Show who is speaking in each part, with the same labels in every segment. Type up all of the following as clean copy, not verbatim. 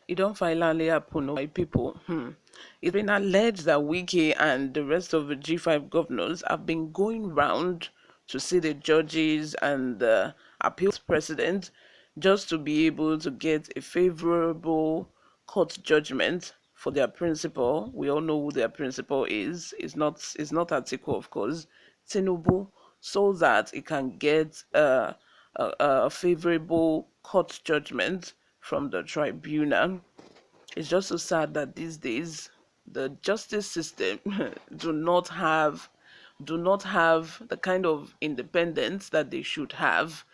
Speaker 1: It don't finally happen, oh, my people. It's been alleged that Wike and the rest of the G5 governors have been going round to see the judges and the appeals president just to be able to get a favorable court judgment for their principal. We all know who their principal is. It's not Atiku, of course, Tinubu, so that it can get a favorable court judgment from the tribunal. It's just so sad that these days the justice system do not have the kind of independence that they should have.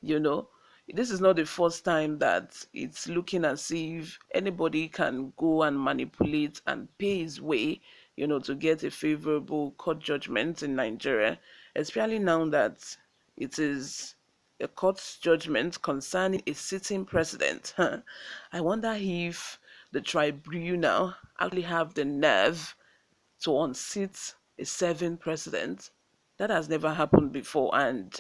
Speaker 1: you know this is not the first time that it's looking as if anybody can go and manipulate and pay his way, to get a favorable court judgment in Nigeria, especially now that it is a court judgment concerning a sitting president. I wonder if the tribunal actually have the nerve to unseat a serving president. That has never happened before, and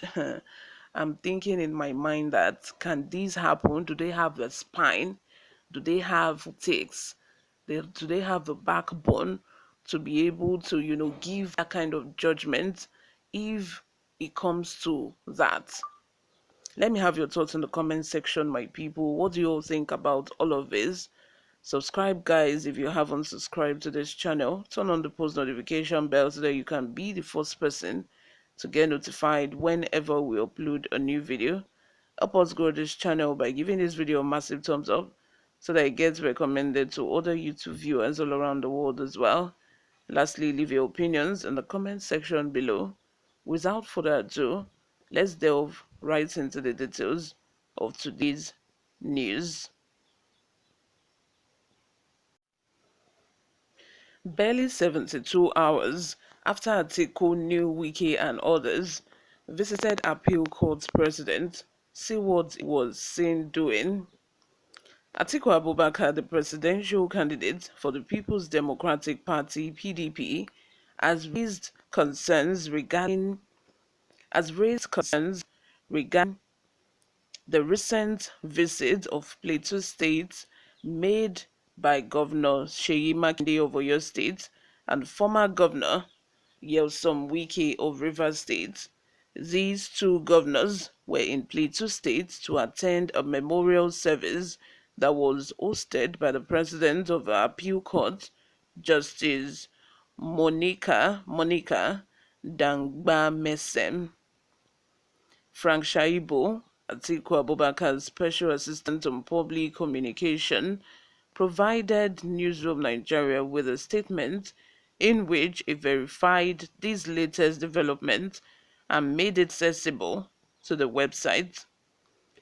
Speaker 1: I'm thinking in my mind that, can this happen? Do they have the spine? Do they have takes? Do they have the backbone to be able to, give that kind of judgment if it comes to that? Let me have your thoughts in the comment section, my people. What do you all think about all of this? Subscribe, guys, if you haven't subscribed to this channel. Turn on the post notification bell so that you can be the first person to get notified whenever we upload a new video. Help us grow this channel by giving this video a massive thumbs up so that it gets recommended to other YouTube viewers all around the world as well. Lastly, leave your opinions in the comment section below. Without further ado, let's delve right into the details of today's news. Barely 72 hours after Atiku knew Wike and others visited appeal court president, see what he was seen doing. Atiku Abubakar, the presidential candidate for the People's Democratic Party (PDP), has raised concerns regarding the recent visit of Plateau State made by Governor Seyi Makinde of Oyo State and former Governor Wike of Rivers State. These two governors were in Plateau State to attend a memorial service that was hosted by the President of the Appeal Court, Justice Monica Dangba Mesem. Frank Shaibu, Atiku Abubakar's Special Assistant on Public Communication, provided Newsroom Nigeria with a statement in which he verified this latest development and made it accessible to the website.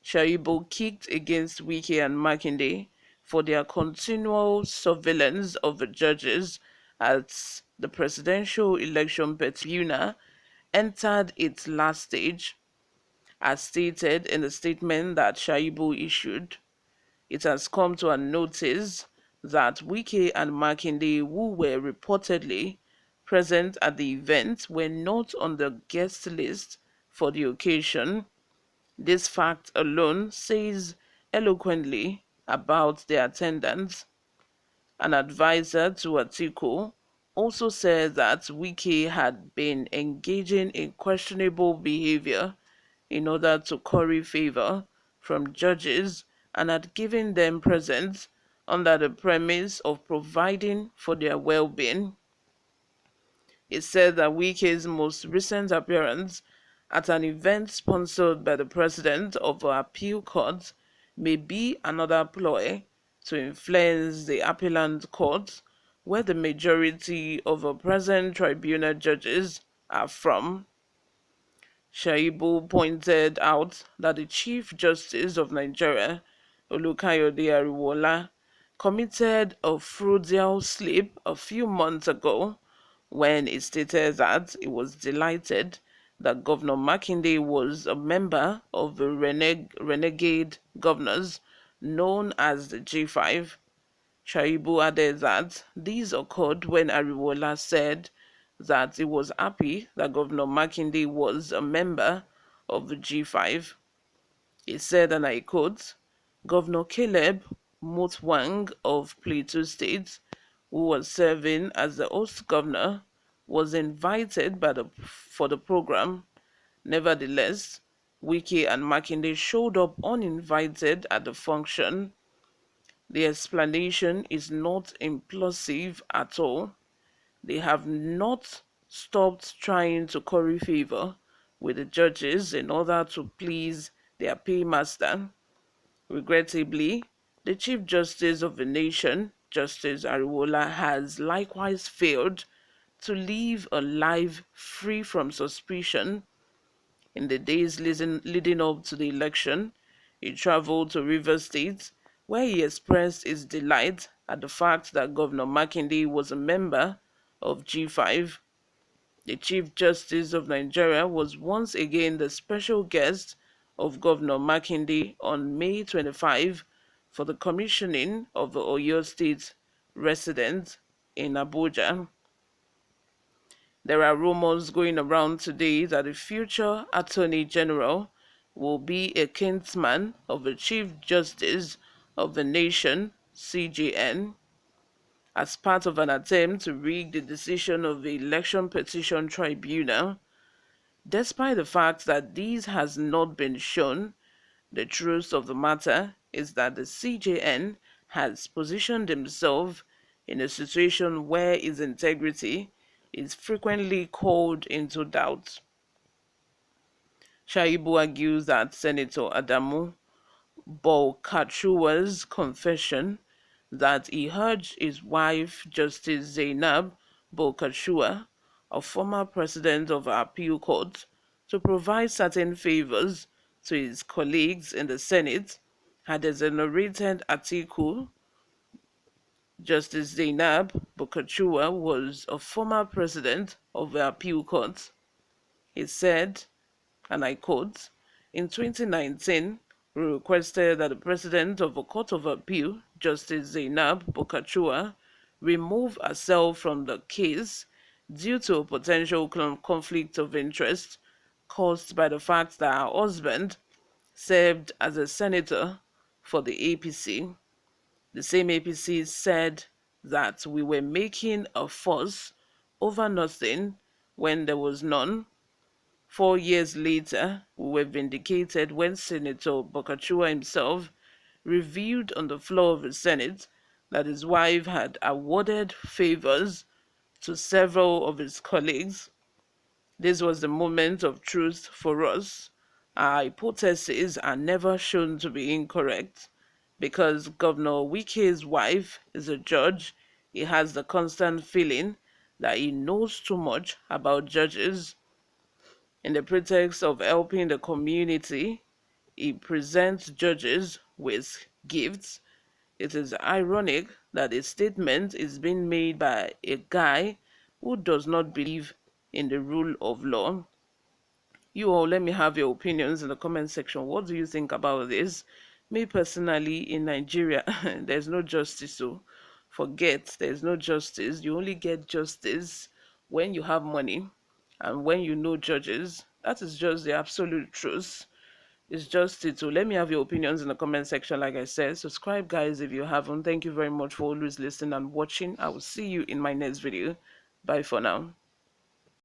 Speaker 1: Shaibu kicked against Wike and Makinde for their continual surveillance of the judges as the presidential election tribunal entered its last stage. As stated in the statement that Shaibu issued, it has come to our notice that Wike and Makinde, who were reportedly present at the event, were not on the guest list for the occasion. This fact alone says eloquently about their attendance. An advisor to Atiku also said that Wike had been engaging in questionable behavior in order to curry favor from judges and had given them presents under the premise of providing for their well-being. It said that Wike's most recent appearance at an event sponsored by the president of the appeal court may be another ploy to influence the appellant court, where the majority of the present tribunal judges are from. Shaibu pointed out that the Chief Justice of Nigeria, Olukayode Ariwola, committed a frugal slip a few months ago when he stated that he was delighted that Governor Makinde was a member of the renegade governors known as the G5. Shaibu added that this occurred when Ariwola said that he was happy that Governor Makinde was a member of the G5. He said, and I quote, Governor Caleb Mutwang of Plateau State, who was serving as the host governor, was invited for the program. Nevertheless, Wike and Makinde showed up uninvited at the function. The explanation is not implausive at all. They have not stopped trying to curry favor with the judges in order to please their paymaster. Regrettably, the Chief Justice of the nation, Justice Ariwola, has likewise failed to live a life free from suspicion. In the days leading up to the election, he traveled to Rivers State, where he expressed his delight at the fact that Governor Makinde was a member of G5. The Chief Justice of Nigeria was once again the special guest of Governor Makinde on May 25 for the commissioning of the Oyo State residence in Abuja. There are rumors going around today that the future Attorney General will be a kinsman of the Chief Justice of the nation, CJN, as part of an attempt to rig the decision of the Election Petition Tribunal. Despite the fact that this has not been shown, the truth of the matter is that the CJN has positioned himself in a situation where his integrity is frequently called into doubt. Shaibu argues that Senator Adamu Bolkachuwa's confession that he urged his wife, Justice Zainab Bolkachua, a former president of our appeal court, to provide certain favors to his colleagues in the Senate had exonerated Atiku. Justice Zainab Bolkachua was a former president of the appeal court. He said, and I quote, in 2019, we requested that the president of the Court of Appeal, Justice Zainab Bolkachua, remove herself from the case due to a potential conflict of interest caused by the fact that her husband served as a senator for the APC. The same APC said that we were making a fuss over nothing when there was none. 4 years later, we were vindicated when Senator Bolkachua himself revealed on the floor of the Senate that his wife had awarded favors to several of his colleagues. This was the moment of truth for us. Our hypotheses are never shown to be incorrect. Because Governor Wike's wife is a judge, he has the constant feeling that he knows too much about judges. In the pretext of helping the community, he presents judges with gifts. It is ironic that a statement is being made by a guy who does not believe in the rule of law. You all, let me have your opinions in the comment section. What do you think about this? Me personally, in Nigeria, there's no justice, so forget there's no justice. You only get justice when you have money and when you know judges. That is just the absolute truth. It's just it. So let me have your opinions in the comment section. Like I said, subscribe, guys, if you haven't. Thank you very much for always listening and watching. I will see you in my next video. Bye for now.